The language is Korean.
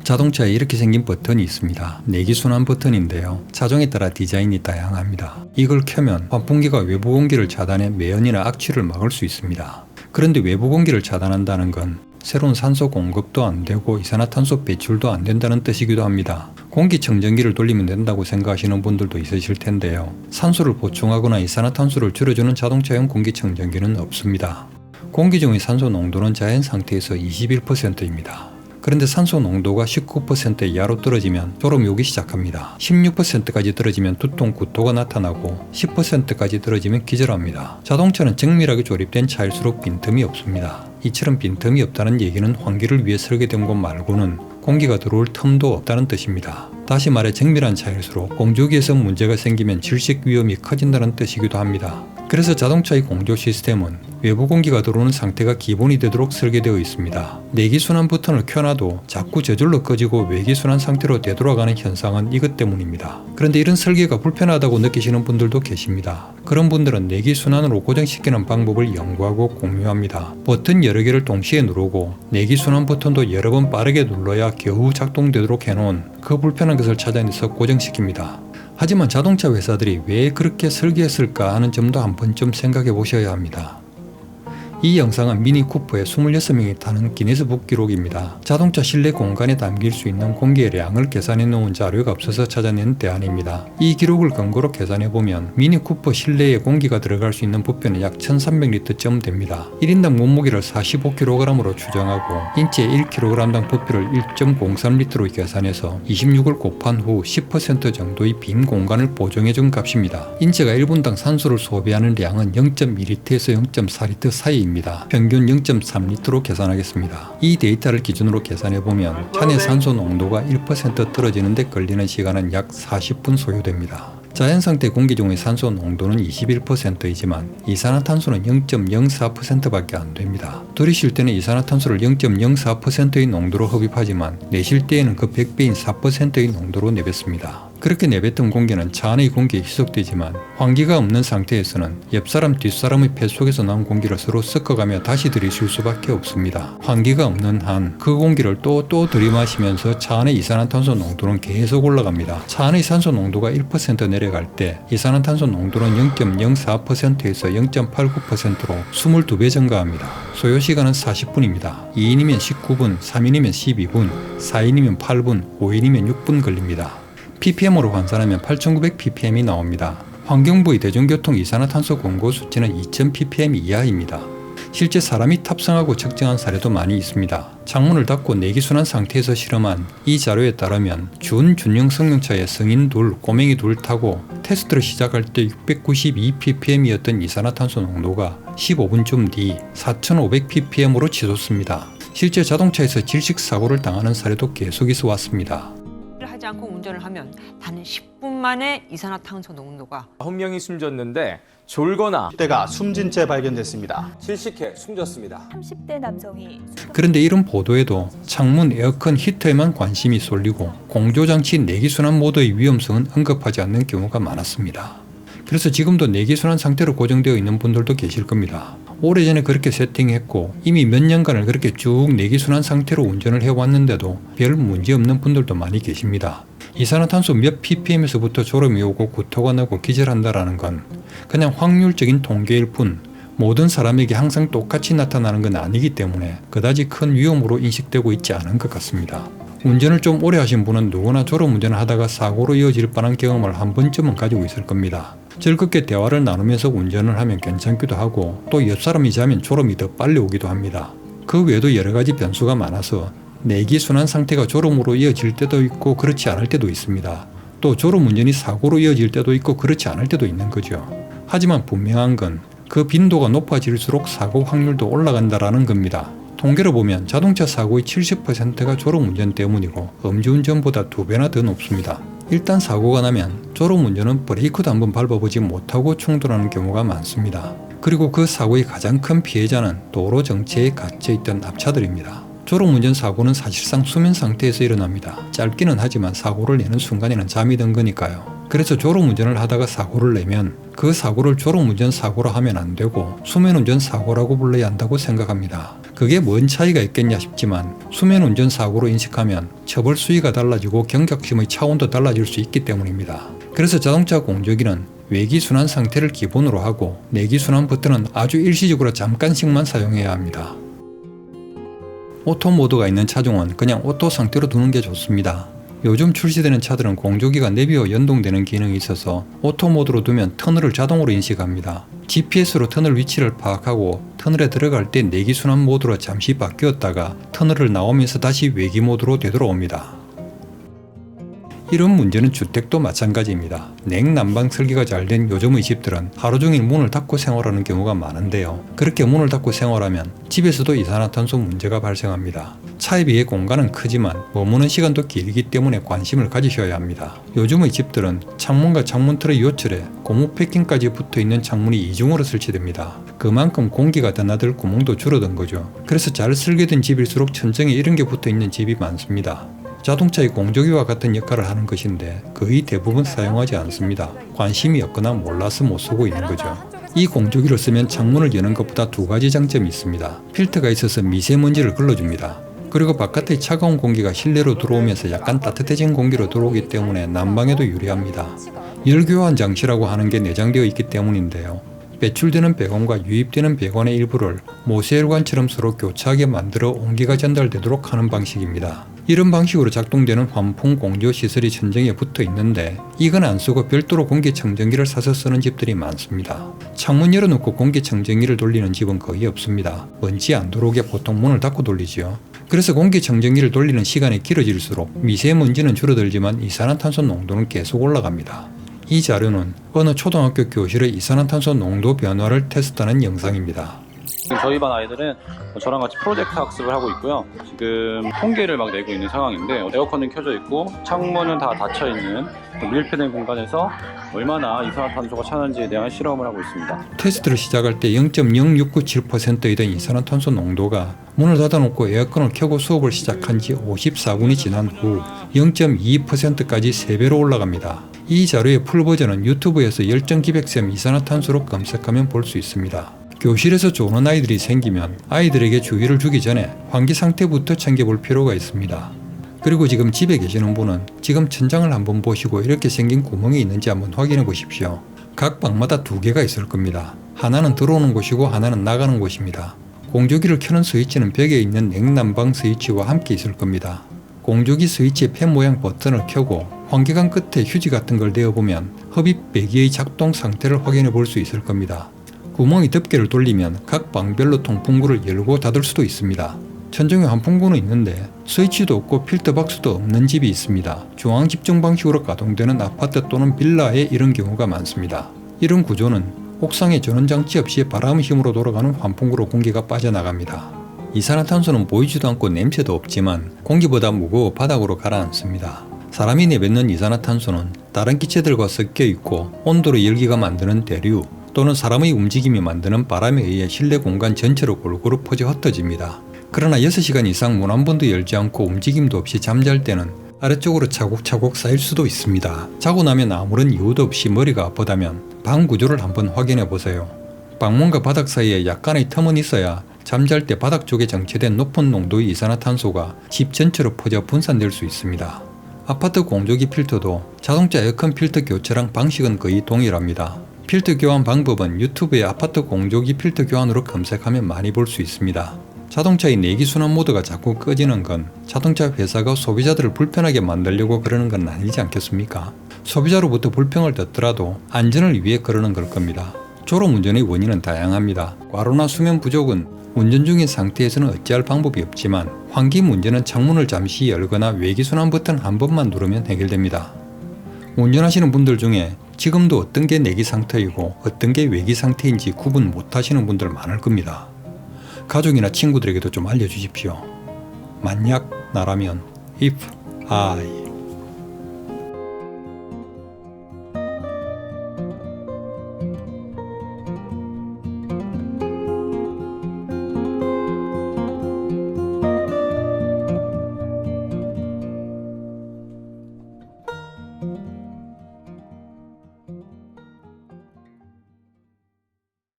자동차에 이렇게 생긴 버튼이 있습니다. 내기순환 버튼인데요. 차종에 따라 디자인이 다양합니다. 이걸 켜면 환풍기가 외부 공기를 차단해 매연이나 악취를 막을 수 있습니다. 그런데 외부 공기를 차단한다는 건 새로운 산소 공급도 안 되고 이산화탄소 배출도 안 된다는 뜻이기도 합니다. 공기청정기를 돌리면 된다고 생각하시는 분들도 있으실 텐데요. 산소를 보충하거나 이산화탄소를 줄여주는 자동차용 공기청정기는 없습니다. 공기 중의 산소 농도는 자연 상태에서 21%입니다. 그런데 산소 농도가 19% 이하로 떨어지면 졸음이 오기 시작합니다. 16%까지 떨어지면 두통, 구토가 나타나고 10%까지 떨어지면 기절합니다. 자동차는 정밀하게 조립된 차일수록 빈틈이 없습니다. 이처럼 빈틈이 없다는 얘기는 환기를 위해 설계된 곳 말고는 공기가 들어올 틈도 없다는 뜻입니다. 다시 말해 정밀한 차일수록 공조기에서 문제가 생기면 질식 위험이 커진다는 뜻이기도 합니다. 그래서 자동차의 공조 시스템은 외부 공기가 들어오는 상태가 기본이 되도록 설계되어 있습니다. 내기순환 버튼을 켜놔도 자꾸 저절로 꺼지고 외기순환 상태로 되돌아가는 현상은 이것 때문입니다. 그런데 이런 설계가 불편하다고 느끼시는 분들도 계십니다. 그런 분들은 내기순환으로 고정시키는 방법을 연구하고 공유합니다. 버튼 여러 개를 동시에 누르고 내기순환 버튼도 여러 번 빠르게 눌러야 겨우 작동되도록 해놓은 그 불편한 것을 찾아내서 고정시킵니다. 하지만 자동차 회사들이 왜 그렇게 설계했을까 하는 점도 한 번쯤 생각해 보셔야 합니다. 이 영상은 미니 쿠퍼에 26명이 타는 기네스북 기록입니다. 자동차 실내 공간에 담길 수 있는 공기의 양을 계산해 놓은 자료가 없어서 찾아낸 대안입니다. 이 기록을 근거로 계산해 보면 미니 쿠퍼 실내에 공기가 들어갈 수 있는 부피는 약 1300리터쯤 됩니다. 1인당 몸무게를 45kg으로 추정하고 인체 1kg당 부피를 1.03리터로 계산해서 26을 곱한 후 10% 정도의 빈 공간을 보정해 준 값입니다. 인체가 1분당 산소를 소비하는 양은 0.2리터에서 0.4리터 사이입니다. 평균 0.3리터로 계산하겠습니다. 이 데이터를 기준으로 계산해보면 차내 산소 농도가 1% 떨어지는 데 걸리는 시간은 약 40분 소요됩니다. 자연상태 공기 중의 산소 농도는 21%이지만 이산화탄소는 0.04%밖에 안 됩니다. 들이쉴 때는 이산화탄소를 0.04%의 농도로 흡입하지만 내쉴 때에는 그 100배인 4%의 농도로 내뱉습니다. 그렇게 내뱉은 공기는 차 안의 공기에 희석되지만 환기가 없는 상태에서는 옆사람 뒷사람의 폐 속에서 나온 공기를 서로 섞어가며 다시 들이쉴 수밖에 없습니다. 환기가 없는 한 그 공기를 또 들이마시면서 차 안의 이산화탄소 농도는 계속 올라갑니다. 차 안의 산소 농도가 1% 내려갈 때 이산화탄소 농도는 0.04%에서 0.89%로 22배 증가합니다. 소요시간은 40분입니다. 2인이면 19분, 3인이면 12분, 4인이면 8분, 5인이면 6분 걸립니다. ppm으로 환산하면 8900ppm이 나옵니다. 환경부의 대중교통 이산화탄소 권고 수치는 2000ppm 이하입니다. 실제 사람이 탑승하고 측정한 사례도 많이 있습니다. 창문을 닫고 내기순환 상태에서 실험한 이 자료에 따르면 준jun형 승용차의 성인 둘, 꼬맹이 둘 타고 테스트를 시작할 때 692ppm이었던 이산화탄소 농도가 15분쯤 뒤 4500ppm으로 치솟습니다. 실제 자동차에서 질식 사고를 당하는 사례도 계속 있어 왔습니다. 하지 않고 운전을 하면 단 10분 만에 이산화탄소 농도가 9명이 숨졌는데 졸거나 10대가 숨진 채 발견됐습니다. 질식해 숨졌습니다. 30대 남성이 그런데 이런 보도에도 창문, 에어컨, 히터에만 관심이 쏠리고 공조장치 내기순환 모드의 위험성은 언급하지 않는 경우가 많았습니다. 그래서 지금도 내기순환 상태로 고정되어 있는 분들도 계실 겁니다. 오래전에 그렇게 세팅했고 이미 몇 년간을 그렇게 쭉 내기순환 상태로 운전을 해왔는데도 별 문제없는 분들도 많이 계십니다. 이산화탄소 몇 ppm에서부터 졸음이 오고 구토가 나고 기절한다라는 건 그냥 확률적인 통계일 뿐 모든 사람에게 항상 똑같이 나타나는 건 아니기 때문에 그다지 큰 위험으로 인식되고 있지 않은 것 같습니다. 운전을 좀 오래 하신 분은 누구나 졸음운전을 하다가 사고로 이어질 뻔한 경험을 한 번쯤은 가지고 있을 겁니다. 즐겁게 대화를 나누면서 운전을 하면 괜찮기도 하고 또 옆사람이 자면 졸음이 더 빨리 오기도 합니다. 그 외에도 여러 가지 변수가 많아서 내기순환 상태가 졸음으로 이어질 때도 있고 그렇지 않을 때도 있습니다. 또 졸음운전이 사고로 이어질 때도 있고 그렇지 않을 때도 있는 거죠. 하지만 분명한 건 그 빈도가 높아질수록 사고 확률도 올라간다라는 겁니다. 통계로 보면 자동차 사고의 70%가 졸음운전 때문이고 음주운전보다 2배나 더 높습니다. 일단 사고가 나면 졸음운전은 브레이크도 한번 밟아보지 못하고 충돌하는 경우가 많습니다. 그리고 그 사고의 가장 큰 피해자는 도로 정체에 갇혀있던 납차들입니다. 졸음운전 사고는 사실상 수면 상태에서 일어납니다. 짧기는 하지만 사고를 내는 순간에는 잠이 든 거니까요. 그래서 졸음운전을 하다가 사고를 내면 그 사고를 졸음운전 사고라 하면 안 되고 수면운전 사고라고 불러야 한다고 생각합니다. 그게 뭔 차이가 있겠냐 싶지만 수면 운전 사고로 인식하면 처벌 수위가 달라지고 경각심의 차원도 달라질 수 있기 때문입니다. 그래서 자동차 공조기는 외기순환 상태를 기본으로 하고 내기순환 버튼은 아주 일시적으로 잠깐씩만 사용해야 합니다. 오토 모드가 있는 차종은 그냥 오토 상태로 두는 게 좋습니다. 요즘 출시되는 차들은 공조기가 내비와 연동되는 기능이 있어서 오토 모드로 두면 터널을 자동으로 인식합니다. GPS로 터널 위치를 파악하고 터널에 들어갈 때 내기순환 모드로 잠시 바뀌었다가 터널을 나오면서 다시 외기 모드로 되돌아옵니다. 이런 문제는 주택도 마찬가지입니다. 냉난방 설계가 잘 된 요즘의 집들은 하루 종일 문을 닫고 생활하는 경우가 많은데요. 그렇게 문을 닫고 생활하면 집에서도 이산화탄소 문제가 발생합니다. 차에 비해 공간은 크지만 머무는 시간도 길기 때문에 관심을 가지셔야 합니다. 요즘의 집들은 창문과 창문 틀의 요철에 고무 패킹까지 붙어있는 창문이 이중으로 설치됩니다. 그만큼 공기가 드나들 구멍도 줄어든 거죠. 그래서 잘 설계된 집일수록 천정에 이런 게 붙어있는 집이 많습니다. 자동차의 공조기와 같은 역할을 하는 것인데 거의 대부분 사용하지 않습니다. 관심이 없거나 몰라서 못 쓰고 있는 거죠. 이 공조기를 쓰면 창문을 여는 것보다 두 가지 장점이 있습니다. 필터가 있어서 미세먼지를 걸러줍니다. 그리고 바깥의 차가운 공기가 실내로 들어오면서 약간 따뜻해진 공기로 들어오기 때문에 난방에도 유리합니다. 열교환 장치라고 하는 게 내장되어 있기 때문인데요. 배출되는 배관과 유입되는 배관의 일부를 모세혈관처럼 서로 교차하게 만들어 온기가 전달되도록 하는 방식입니다. 이런 방식으로 작동되는 환풍 공조 시설이 천정에 붙어 있는데 이건 안 쓰고 별도로 공기청정기를 사서 쓰는 집들이 많습니다. 창문 열어놓고 공기청정기를 돌리는 집은 거의 없습니다. 먼지 안 들어오게 보통 문을 닫고 돌리지요. 그래서 공기청정기를 돌리는 시간이 길어질수록 미세먼지는 줄어들지만 이산화탄소 농도는 계속 올라갑니다. 이 자료는 어느 초등학교 교실의 이산화탄소 농도 변화를 테스트하는 영상입니다. 저희 반 아이들은 저랑 같이 프로젝트 학습을 하고 있고요. 지금 통계를 막 내고 있는 상황인데 에어컨은 켜져 있고 창문은 다 닫혀 있는 밀폐된 공간에서 얼마나 이산화탄소가 차는지에 대한 실험을 하고 있습니다. 테스트를 시작할 때 0.0697%이던 이산화탄소 농도가 문을 닫아놓고 에어컨을 켜고 수업을 시작한 지 54분이 지난 후 0.22%까지 3배로 올라갑니다. 이 자료의 풀버전은 유튜브에서 열정 기백샘 이산화탄소로 검색하면 볼 수 있습니다. 교실에서 조는 아이들이 생기면 아이들에게 주의를 주기 전에 환기 상태부터 챙겨볼 필요가 있습니다. 그리고 지금 집에 계시는 분은 지금 천장을 한번 보시고 이렇게 생긴 구멍이 있는지 한번 확인해 보십시오. 각 방마다 2개가 있을 겁니다. 하나는 들어오는 곳이고 하나는 나가는 곳입니다. 공조기를 켜는 스위치는 벽에 있는 냉난방 스위치와 함께 있을 겁니다. 공조기 스위치의 펜 모양 버튼을 켜고 환기관 끝에 휴지 같은 걸 대어보면 흡입 배기의 작동 상태를 확인해 볼 수 있을 겁니다. 구멍이 덮개를 돌리면 각 방별로 통풍구를 열고 닫을 수도 있습니다. 천정에 환풍구는 있는데 스위치도 없고 필터박스도 없는 집이 있습니다. 중앙 집중 방식으로 가동되는 아파트 또는 빌라에 이런 경우가 많습니다. 이런 구조는 옥상에 전원장치 없이 바람 힘으로 돌아가는 환풍구로 공기가 빠져나갑니다. 이산화탄소는 보이지도 않고 냄새도 없지만 공기보다 무거워 바닥으로 가라앉습니다. 사람이 내뱉는 이산화탄소는 다른 기체들과 섞여 있고 온도로 열기가 만드는 대류 또는 사람의 움직임이 만드는 바람에 의해 실내 공간 전체로 골고루 퍼져 흩어집니다. 그러나 6시간 이상 문 한 번도 열지 않고 움직임도 없이 잠잘 때는 아래쪽으로 차곡차곡 쌓일 수도 있습니다. 자고 나면 아무런 이유도 없이 머리가 아프다면 방 구조를 한번 확인해 보세요. 방문과 바닥 사이에 약간의 틈은 있어야 잠잘 때 바닥 쪽에 정체된 높은 농도의 이산화탄소가 집 전체로 퍼져 분산될 수 있습니다. 아파트 공조기 필터도 자동차 에어컨 필터 교체랑 방식은 거의 동일합니다. 필터 교환 방법은 유튜브에 아파트 공조기 필터 교환으로 검색하면 많이 볼 수 있습니다. 자동차의 내기순환 모드가 자꾸 꺼지는 건 자동차 회사가 소비자들을 불편하게 만들려고 그러는 건 아니지 않겠습니까? 소비자로부터 불평을 듣더라도 안전을 위해 그러는 걸 겁니다. 졸음운전의 원인은 다양합니다. 과로나 수면 부족은 운전 중인 상태에서는 어찌할 방법이 없지만 환기 문제는 창문을 잠시 열거나 외기순환 버튼 한 번만 누르면 해결됩니다. 운전하시는 분들 중에 지금도 어떤 게 내기 상태이고 어떤 게 외기 상태인지 구분 못하시는 분들 많을 겁니다. 가족이나 친구들에게도 좀 알려주십시오. 만약 나라면 if I